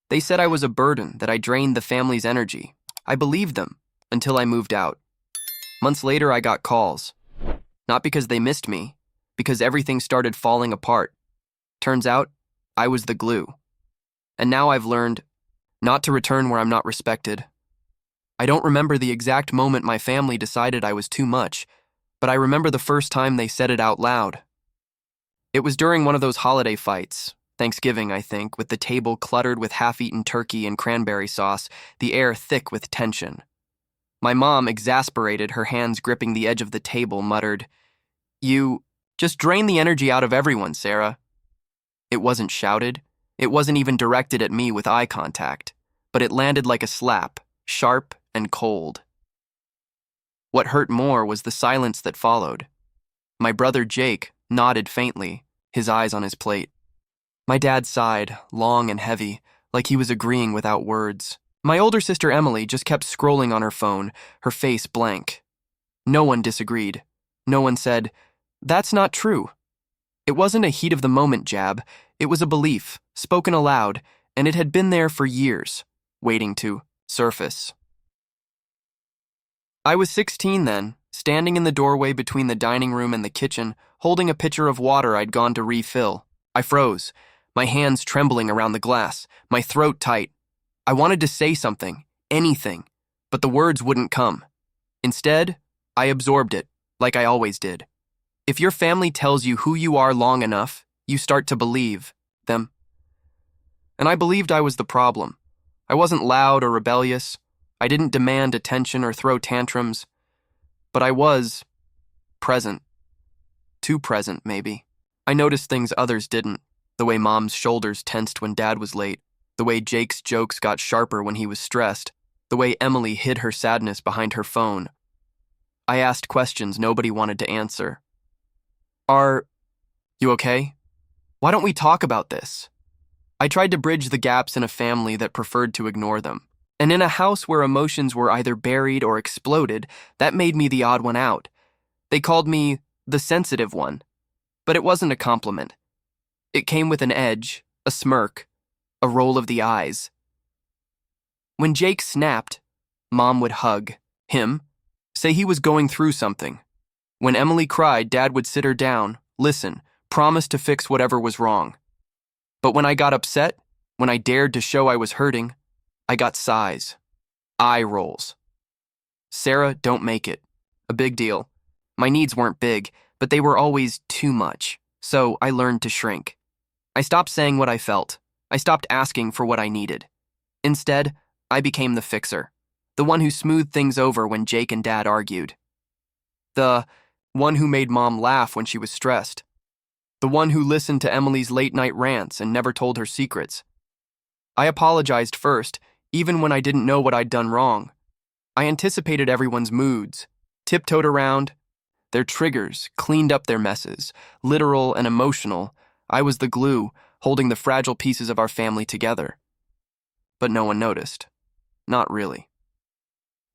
They said I was a burden, that I drained the family's energy. I believed them, until I moved out. Months later, I got calls. Not because they missed me, because everything started falling apart. Turns out, I was the glue. And now I've learned not to return where I'm not respected. I don't remember the exact moment my family decided I was too much, but I remember the first time they said it out loud. It was during one of those holiday fights, Thanksgiving, I think, with the table cluttered with half-eaten turkey and cranberry sauce, the air thick with tension. My mom, exasperated, her hands gripping the edge of the table, muttered, "You just drain the energy out of everyone, Sarah." It wasn't shouted. It wasn't even directed at me with eye contact, but it landed like a slap, sharp and cold. What hurt more was the silence that followed. My brother Jake nodded faintly, his eyes on his plate. My dad sighed, long and heavy, like he was agreeing without words. My older sister Emily just kept scrolling on her phone, her face blank. No one disagreed. No one said, "That's not true." It wasn't a heat-of-the-moment jab. It was a belief, spoken aloud, and it had been there for years, waiting to surface. I was 16 then, standing in the doorway between the dining room and the kitchen, holding a pitcher of water I'd gone to refill. I froze, my hands trembling around the glass, my throat tight. I wanted to say something, anything, but the words wouldn't come. Instead, I absorbed it, like I always did. If your family tells you who you are long enough, you start to believe them. And I believed I was the problem. I wasn't loud or rebellious. I didn't demand attention or throw tantrums. But I was present. Too present, maybe. I noticed things others didn't. The way Mom's shoulders tensed when Dad was late. The way Jake's jokes got sharper when he was stressed. The way Emily hid her sadness behind her phone. I asked questions nobody wanted to answer. "Are you okay? Why don't we talk about this?" I tried to bridge the gaps in a family that preferred to ignore them. And in a house where emotions were either buried or exploded, that made me the odd one out. They called me the sensitive one. But it wasn't a compliment. It came with an edge, a smirk, a roll of the eyes. When Jake snapped, Mom would hug him, say he was going through something. When Emily cried, Dad would sit her down, listen, promise to fix whatever was wrong. But when I got upset, when I dared to show I was hurting, I got sighs, eye rolls. "Sarah, don't make it. A big deal." My needs weren't big, but they were always too much, so I learned to shrink. I stopped saying what I felt. I stopped asking for what I needed. Instead, I became the fixer, the one who smoothed things over when Jake and Dad argued. The one who made Mom laugh when she was stressed. The one who listened to Emily's late-night rants and never told her secrets. I apologized first, even when I didn't know what I'd done wrong. I anticipated everyone's moods, tiptoed around their triggers, cleaned up their messes, literal and emotional. I was the glue, holding the fragile pieces of our family together. But no one noticed. Not really.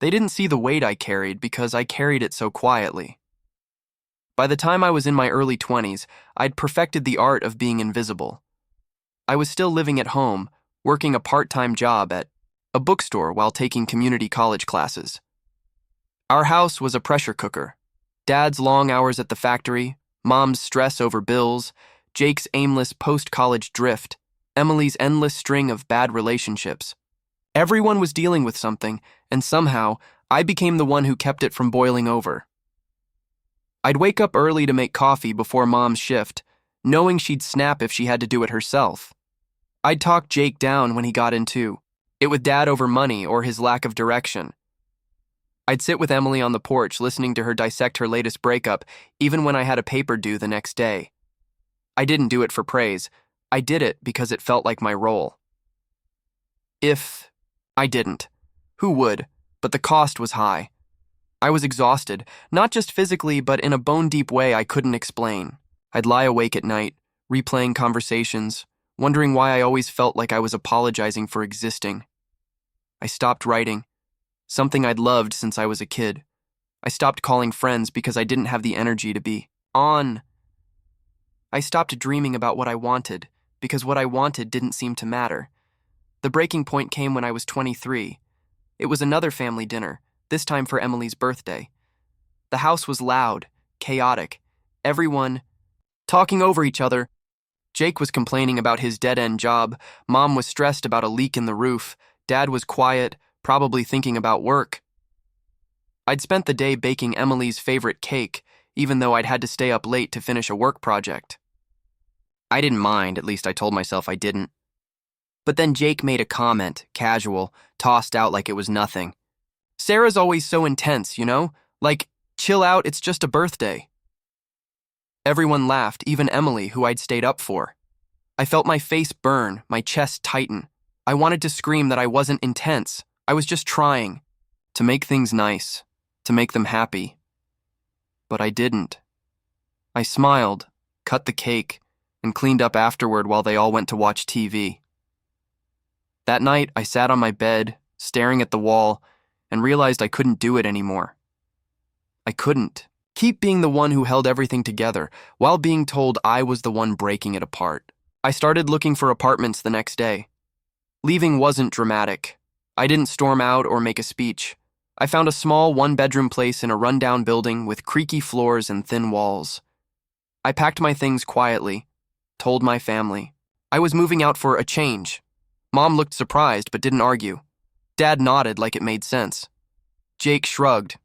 They didn't see the weight I carried because I carried it so quietly. By the time I was in my early 20s, I'd perfected the art of being invisible. I was still living at home, working a part-time job at a bookstore while taking community college classes. Our house was a pressure cooker. Dad's long hours at the factory, Mom's stress over bills, Jake's aimless post-college drift, Emily's endless string of bad relationships. Everyone was dealing with something, and somehow, I became the one who kept it from boiling over. I'd wake up early to make coffee before Mom's shift, knowing she'd snap if she had to do it herself. I'd talk Jake down when he got in too, it with Dad over money or his lack of direction. I'd sit with Emily on the porch listening to her dissect her latest breakup, even when I had a paper due the next day. I didn't do it for praise. I did it because it felt like my role. If I didn't, who would? But the cost was high. I was exhausted, not just physically, but in a bone-deep way I couldn't explain. I'd lie awake at night, replaying conversations, wondering why I always felt like I was apologizing for existing. I stopped writing, something I'd loved since I was a kid. I stopped calling friends because I didn't have the energy to be on. I stopped dreaming about what I wanted because what I wanted didn't seem to matter. The breaking point came when I was 23. It was another family dinner, this time for Emily's birthday. The house was loud, chaotic, everyone talking over each other. Jake was complaining about his dead-end job, Mom was stressed about a leak in the roof, Dad was quiet, probably thinking about work. I'd spent the day baking Emily's favorite cake, even though I'd had to stay up late to finish a work project. I didn't mind, at least I told myself I didn't. But then Jake made a comment, casual, tossed out like it was nothing. Sarah's always so intense, you know? Like, chill out, it's just a birthday. Everyone laughed, even Emily, who I'd stayed up for. I felt my face burn, my chest tighten. I wanted to scream that I wasn't intense. I was just trying to make things nice, to make them happy. But I didn't. I smiled, cut the cake, and cleaned up afterward while they all went to watch TV. That night, I sat on my bed, staring at the wall, and realized I couldn't do it anymore. I couldn't keep being the one who held everything together while being told I was the one breaking it apart. I started looking for apartments the next day. Leaving wasn't dramatic. I didn't storm out or make a speech. I found a small one-bedroom place in a rundown building with creaky floors and thin walls. I packed my things quietly, told my family. I was moving out for a change. Mom looked surprised but didn't argue. Dad nodded like it made sense. Jake shrugged.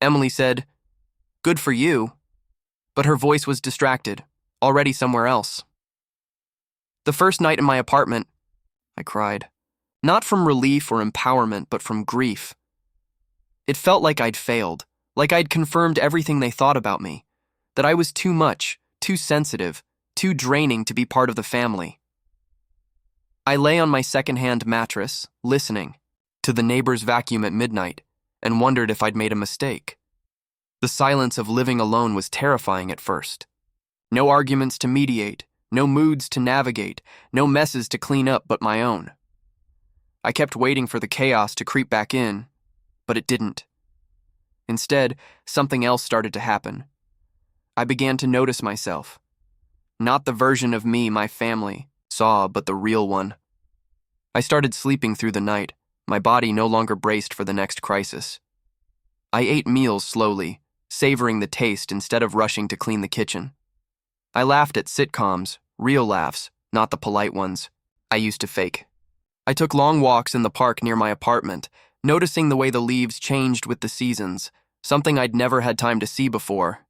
Emily said, "Good for you," but her voice was distracted, already somewhere else. The first night in my apartment, I cried. Not from relief or empowerment, but from grief. It felt like I'd failed, like I'd confirmed everything they thought about me, that I was too much, too sensitive, too draining to be part of the family. I lay on my second-hand mattress, listening to the neighbor's vacuum at midnight, and wondered if I'd made a mistake. The silence of living alone was terrifying at first. No arguments to mediate, no moods to navigate, no messes to clean up but my own. I kept waiting for the chaos to creep back in, but it didn't. Instead, something else started to happen. I began to notice myself. Not the version of me my family saw, but the real one. I started sleeping through the night, my body no longer braced for the next crisis. I ate meals slowly, savoring the taste instead of rushing to clean the kitchen. I laughed at sitcoms, real laughs, not the polite ones I used to fake. I took long walks in the park near my apartment, noticing the way the leaves changed with the seasons, something I'd never had time to see before.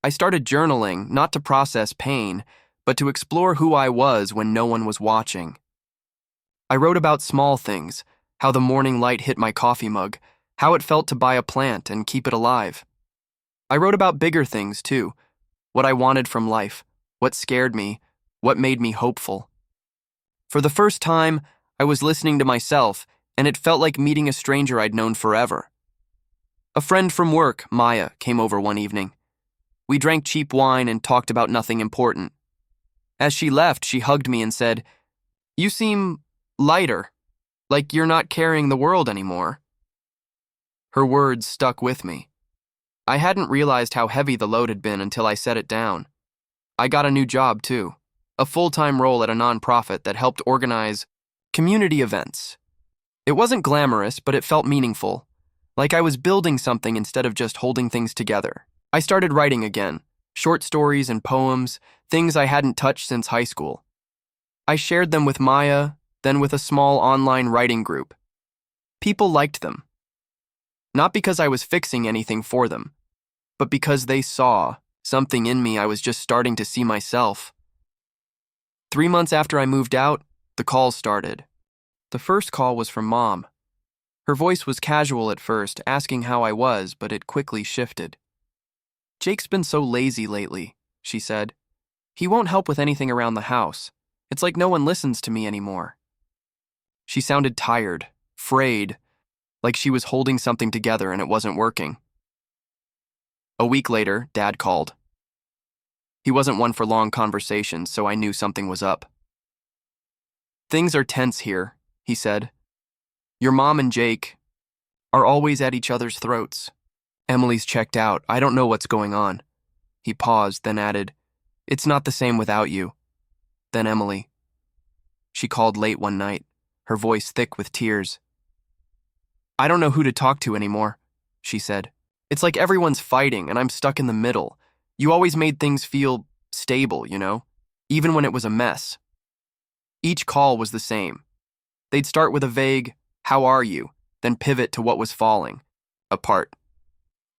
I started journaling, not to process pain, but to explore who I was when no one was watching. I wrote about small things, how the morning light hit my coffee mug, how it felt to buy a plant and keep it alive. I wrote about bigger things, too, what I wanted from life, what scared me, what made me hopeful. For the first time, I was listening to myself, and it felt like meeting a stranger I'd known forever. A friend from work, Maya, came over one evening. We drank cheap wine and talked about nothing important. As she left, she hugged me and said, "You seem lighter, like you're not carrying the world anymore." Her words stuck with me. I hadn't realized how heavy the load had been until I set it down. I got a new job, too, a full-time role at a nonprofit that helped organize community events. It wasn't glamorous, but it felt meaningful, like I was building something instead of just holding things together. I started writing again, short stories and poems, things I hadn't touched since high school. I shared them with Maya, then with a small online writing group. People liked them. Not because I was fixing anything for them, but because they saw something in me I was just starting to see myself. 3 months after I moved out, the calls started. The first call was from Mom. Her voice was casual at first, asking how I was, but it quickly shifted. "Jake's been so lazy lately," she said. "He won't help with anything around the house. It's like no one listens to me anymore." She sounded tired, frayed, like she was holding something together and it wasn't working. A week later, Dad called. He wasn't one for long conversations, so I knew something was up. "Things are tense here," he said. "Your mom and Jake are always at each other's throats. Emily's checked out. I don't know what's going on." He paused, then added, "It's not the same without you." Then Emily. She called late one night. her voice thick with tears. I don't know who to talk to anymore, she said. It's like everyone's fighting and I'm stuck in the middle. You always made things feel stable, even when it was a mess. Each call was the same. They'd start with a vague, "How are you?" then pivot to what was falling apart.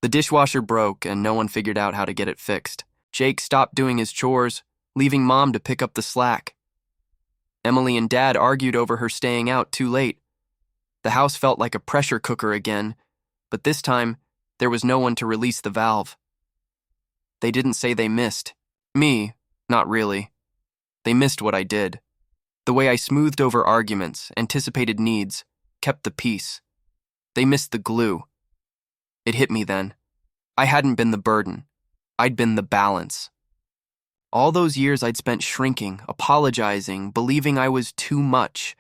The dishwasher broke and no one figured out how to get it fixed. Jake stopped doing his chores, leaving Mom to pick up the slack. Emily and Dad argued over her staying out too late. The house felt like a pressure cooker again, but this time, there was no one to release the valve. They didn't say they missed. Me, not really. They missed what I did. The way I smoothed over arguments, anticipated needs, kept the peace. They missed the glue. It hit me then. I hadn't been the burden. I'd been the balance. All those years I'd spent shrinking, apologizing, believing I was too much.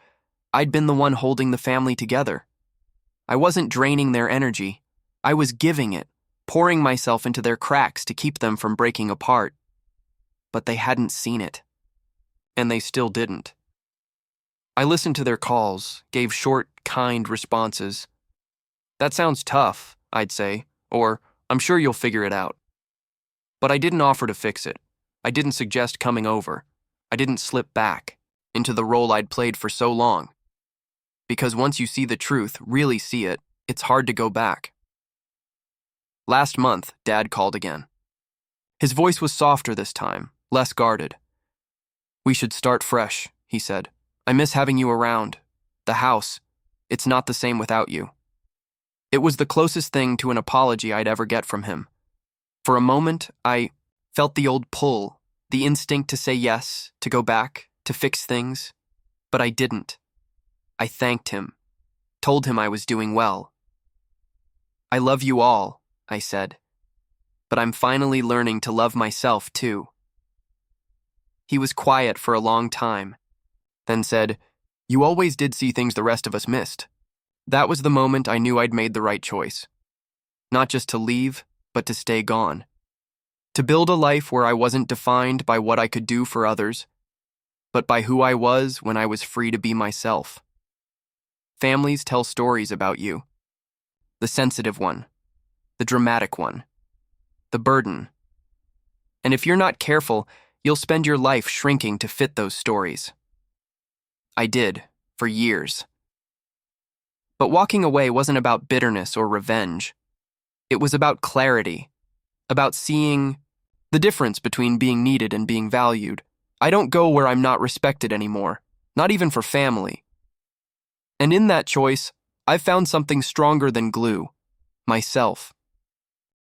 I'd been the one holding the family together. I wasn't draining their energy. I was giving it, pouring myself into their cracks to keep them from breaking apart. But they hadn't seen it. And they still didn't. I listened to their calls, gave short, kind responses. That sounds tough, I'd say, or I'm sure you'll figure it out. But I didn't offer to fix it. I didn't suggest coming over. I didn't slip back into the role I'd played for so long. Because once you see the truth, really see it, it's hard to go back. Last month, Dad called again. His voice was softer this time, less guarded. We should start fresh, he said. I miss having you around. The house, it's not the same without you. It was the closest thing to an apology I'd ever get from him. For a moment, I felt the old pull, the instinct to say yes, to go back, to fix things. But I didn't. I thanked him, told him I was doing well. I love you all, I said, but I'm finally learning to love myself too. He was quiet for a long time, then said, You always did see things the rest of us missed. That was the moment I knew I'd made the right choice. Not just to leave, but to stay gone. To build a life where I wasn't defined by what I could do for others, but by who I was when I was free to be myself. Families tell stories about you. The sensitive one, the dramatic one, the burden. And if you're not careful, you'll spend your life shrinking to fit those stories. I did, for years. But walking away wasn't about bitterness or revenge. It was about clarity, about seeing the difference between being needed and being valued. I don't go where I'm not respected anymore, not even for family. And in that choice, I found something stronger than glue, myself.